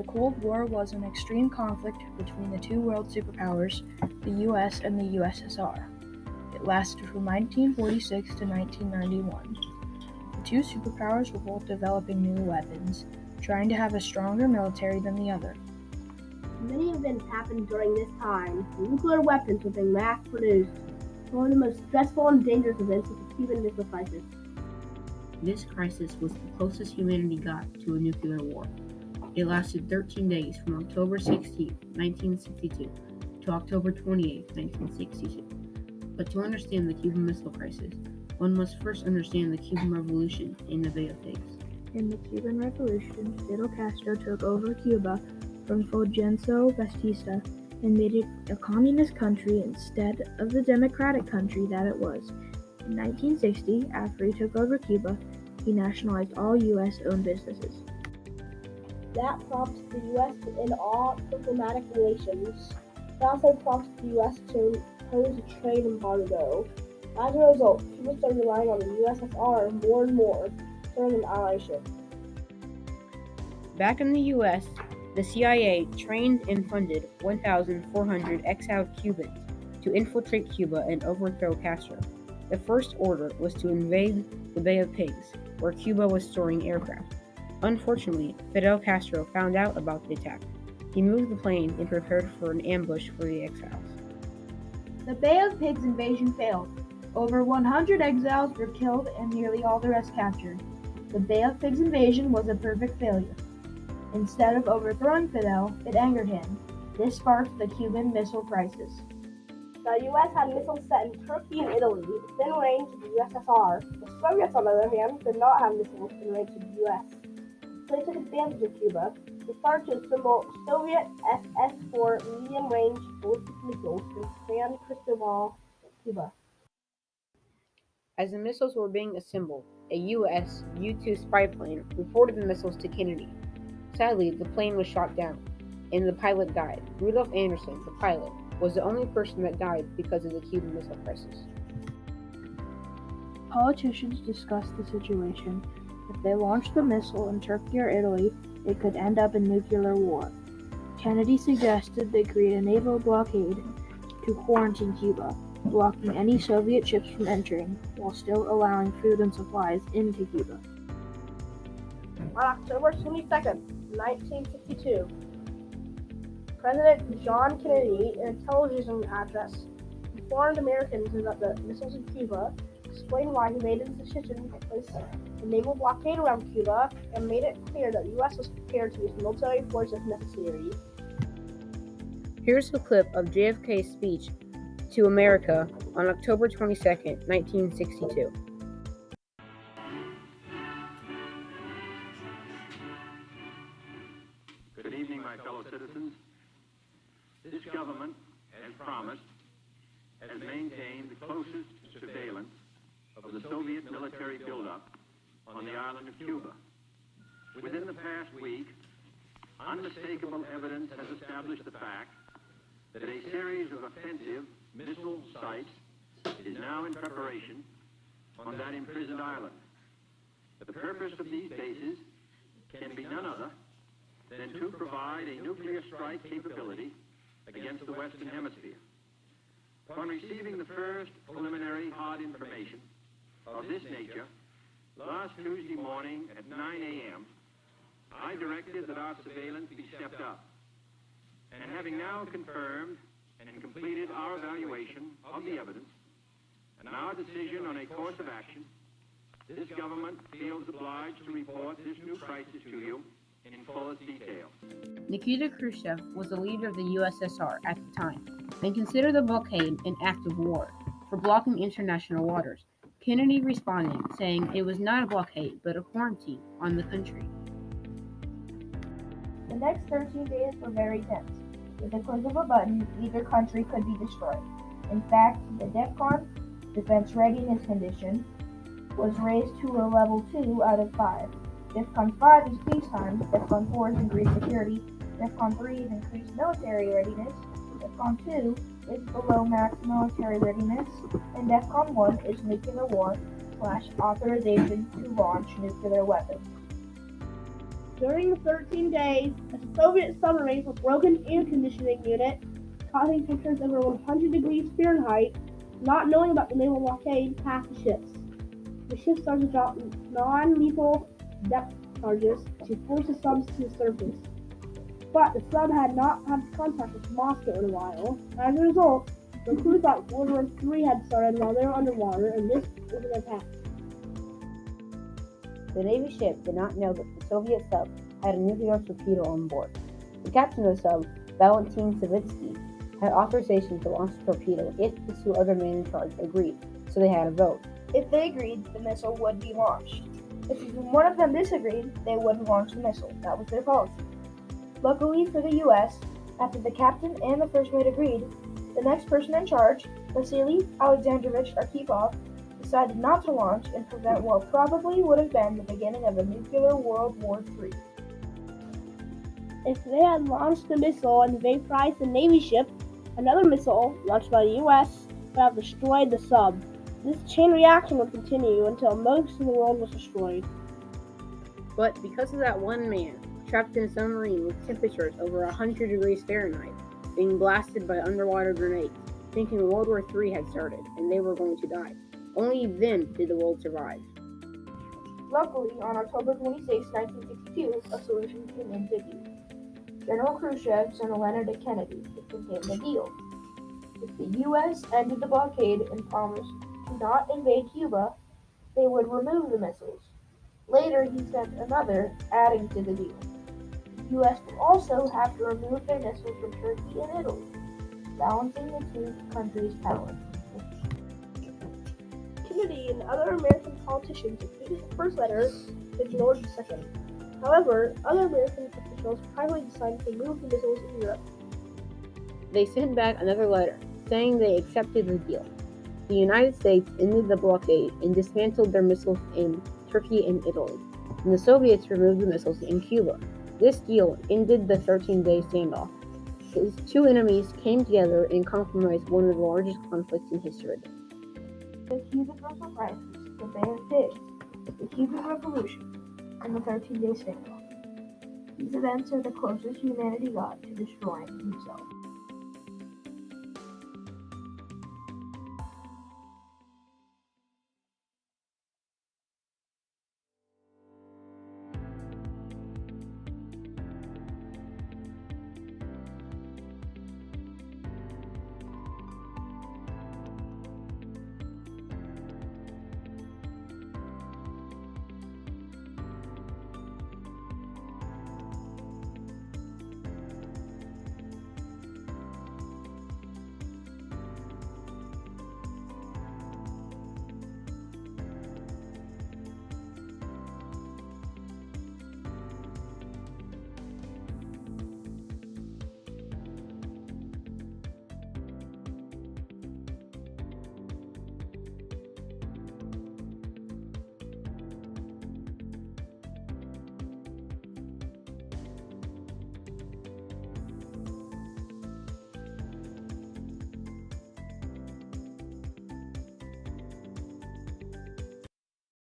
The Cold War was an extreme conflict between the two world superpowers, the US and the USSR. It lasted from 1946 to 1991. The two superpowers were both developing new weapons, trying to have a stronger military than the other. Many events happened during this time. Nuclear weapons were being mass-produced. One of the most stressful and dangerous events was the Cuban Missile Crisis. This crisis was the closest humanity got to a nuclear war. It lasted 13 days from October 16, 1962 to October 28, 1962. But to understand the Cuban Missile Crisis, one must first understand the Cuban Revolution in the Bay of Pigs. In the Cuban Revolution, Fidel Castro took over Cuba from Fulgencio Batista and made it a communist country instead of the democratic country that it was. In 1960, after he took over Cuba, he nationalized all U.S.-owned businesses. That prompted the U.S. to end all diplomatic relations. It also prompted the U.S. to impose a trade embargo. As a result, Cuba started relying on the USSR more and more, during an allyship. Back in the U.S., the CIA trained and funded 1,400 exiled Cubans to infiltrate Cuba and overthrow Castro. The first order was to invade the Bay of Pigs, where Cuba was storing aircraft. Unfortunately, Fidel Castro found out about the attack. He moved the plane and prepared for an ambush for the exiles. The Bay of Pigs invasion failed. Over 100 exiles were killed and nearly all the rest captured. The Bay of Pigs invasion was a perfect failure. Instead of overthrowing Fidel, it angered him. This sparked the Cuban Missile Crisis. The U.S. had missiles set in Turkey and Italy within range of the USSR. The Soviets, on the other hand, did not have missiles in range of the U.S. So they took advantage of Cuba. They started to assemble Soviet SS-4 medium-range ballistic missiles in San Cristobal, Cuba. As the missiles were being assembled, a U.S. U-2 spy plane reported the missiles to Kennedy. Sadly, the plane was shot down, and the pilot died. Rudolph Anderson, the pilot, was the only person that died because of the Cuban Missile Crisis. Politicians discussed the situation. If they launched the missile in Turkey or Italy, it could end up in nuclear war. Kennedy suggested they create a naval blockade to quarantine Cuba, blocking any Soviet ships from entering, while still allowing food and supplies into Cuba. On October 22, 1962, President John Kennedy, in a television address, informed Americans about the missiles in Cuba, explained why he made his decision to place a naval blockade around Cuba, and made it clear that the U.S. was prepared to use military force if necessary. Here's a clip of JFK's speech to America on October 22, 1962. Good evening, my fellow citizens. This government, as promised, has maintained the closest surveillance of the Soviet military buildup on the island of Cuba. Within the past week, unmistakable evidence has established the fact that a series of offensive missile sites is now in preparation on that imprisoned island. The purpose of these bases can be none other than to provide a nuclear strike capability against the Western Hemisphere. Upon receiving the first preliminary hard information of this nature, last Tuesday morning at 9 a.m., I directed that our surveillance be stepped up. And having now confirmed and completed our evaluation of the evidence and our decision on a course of action, this government feels obliged to report this new crisis to you in fullest detail. Nikita Khrushchev was the leader of the USSR at the time and considered the blockade an act of war for blocking international waters. Kennedy responded, saying it was not a blockade but a quarantine on the country. The next 13 days were very tense. With the click of a button, either country could be destroyed. In fact, the DEFCON, Defense Readiness Condition, was raised to a level 2 out of 5. DEFCON 5 is peacetime, DEFCON 4 is increased security, DEFCON 3 is increased military readiness, DEFCON 2 is below max military readiness, and DEFCON 1 is nuclear war / authorization to launch nuclear weapons. During the 13 days, a Soviet submarine with broken air conditioning unit, causing temperatures over 100 degrees Fahrenheit, not knowing about the naval blockade, passed the ships. The ship started to drop non-lethal depth charges to force the subs to the surface. But the sub had not had contact with Moscow in a while. As a result, the crew thought World War III had started while they were underwater, and this was an attack. The Navy ship did not know that the Soviet sub had a nuclear torpedo on board. The captain of the sub, Valentin Savitsky, had authorization to launch the torpedo if the two other men in charge agreed, so they had a vote. If they agreed, the missile would be launched. If even one of them disagreed, they wouldn't launch the missile. That was their policy. Luckily for the U.S., after the captain and the first mate agreed, the next person in charge, Vasily Alexandrovich Arkhipov, decided not to launch and prevent what probably would have been the beginning of a nuclear World War III. If they had launched the missile and vaporized the Navy ship, another missile, launched by the U.S., would have destroyed the sub. This chain reaction would continue until most of the world was destroyed. But because of that one man, trapped in a submarine with temperatures over 100 degrees Fahrenheit, being blasted by underwater grenades, thinking World War III had started and they were going to die. Only then did the world survive. Luckily, on October 26, 1962, a solution came into view. General Khrushchev sent a letter to Kennedy that contained a deal. If the U.S. ended the blockade and promised to not invade Cuba, they would remove the missiles. Later, he sent another, adding to the deal. The U.S. would also have to remove their missiles from Turkey and Italy, balancing the two countries' power. Kennedy and other American politicians agreed with the first letter but ignored the second. However, other American officials privately decided to move the missiles in Europe. They sent back another letter, saying they accepted the deal. The United States ended the blockade and dismantled their missiles in Turkey and Italy, and the Soviets removed the missiles in Cuba. This deal ended the 13-day standoff. These two enemies came together and compromised one of the largest conflicts in history. The Cuban Missile Crisis, the Bay of Pigs, the Cuban Revolution, and the 13-Day Standoff. These events are the closest humanity got to destroying himself.